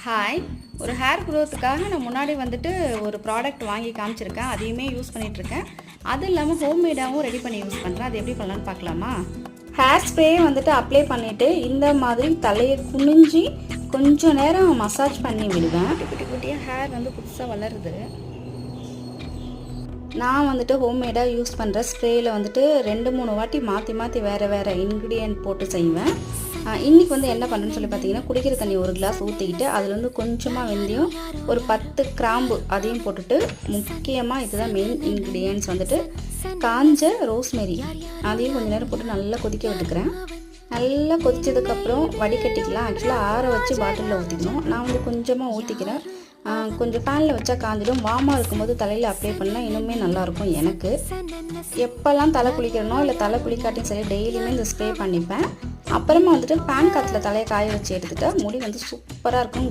Hi. ஒரு hair க்ரோத்துக்காக நான் முன்னாடி வந்துட்டு ஒரு ப்ராடக்ட் வாங்கி காமிச்சிருக்கேன். அதையுமே யூஸ் பண்ணிகிட்ருக்கேன். அது இல்லாமல் ஹோம்மேடாகவும் ரெடி பண்ணி யூஸ் பண்ணுறேன். அது எப்படி பண்ணலான்னு பார்க்கலாமா? ஹேர் ஸ்ப்ரே வந்துட்டு அப்ளை பண்ணிவிட்டு இந்த மாதிரி தலையை குனிஞ்சி கொஞ்சம் நேரம் மசாஜ் பண்ணி விடுவேன். குட்டி குட்டியாக ஹேர் வந்து புதுசாக வளருது. நான் வந்துட்டு ஹோம்மேடாக யூஸ் பண்ணுற ஸ்ப்ரேயில் வந்துட்டு 2-3 வாட்டி மாற்றி வேறு இன்க்ரீடியன்ட் போட்டு செய்வேன். இன்றைக்கி வந்து என்ன பண்ணுறேன்னு சொல்லி பார்த்தீங்கன்னா, குடிக்கிற தண்ணி 1 கிளாஸ் ஊற்றிக்கிட்டு அதில் வந்து கொஞ்சமாக வெந்தயம், ஒரு 10 கிராம்பு அதையும் போட்டுட்டு, முக்கியமாக இதுதான் மெயின் இன்க்ரீடியன்ட்ஸ் வந்துட்டு காஞ்ச ரோஸ்மெரி அதையும் கொஞ்சம் நேரம் போட்டு நல்லா கொதிக்க விட்டுக்கிறேன். நல்லா கொதித்ததுக்கப்புறம் வடிகட்டிக்கலாம். ஆக்சுவலாக ஆற வச்சு பாட்டிலில் ஊற்றிக்கணும். நான் வந்து கொஞ்சமாக ஊற்றிக்கிறேன். கொஞ்சம் ஃபேனில் வச்சா காஞ்சிடும். வார்மாக இருக்கும்போது தலையில் அப்ளை பண்ணால் இன்னுமே நல்லாயிருக்கும். எனக்கு எப்போல்லாம் தலை குளிக்கிறனோ இல்லை தலை குளிக்காட்டியும் சரி டெய்லியுமே இந்த ஸ்ப்ரே பண்ணிப்பேன். அப்புறமா வந்துட்டு ஃபேன் காற்றுல தலையை காய வச்சு எடுத்துகிட்டா முடி வந்து சூப்பராக இருக்கும்.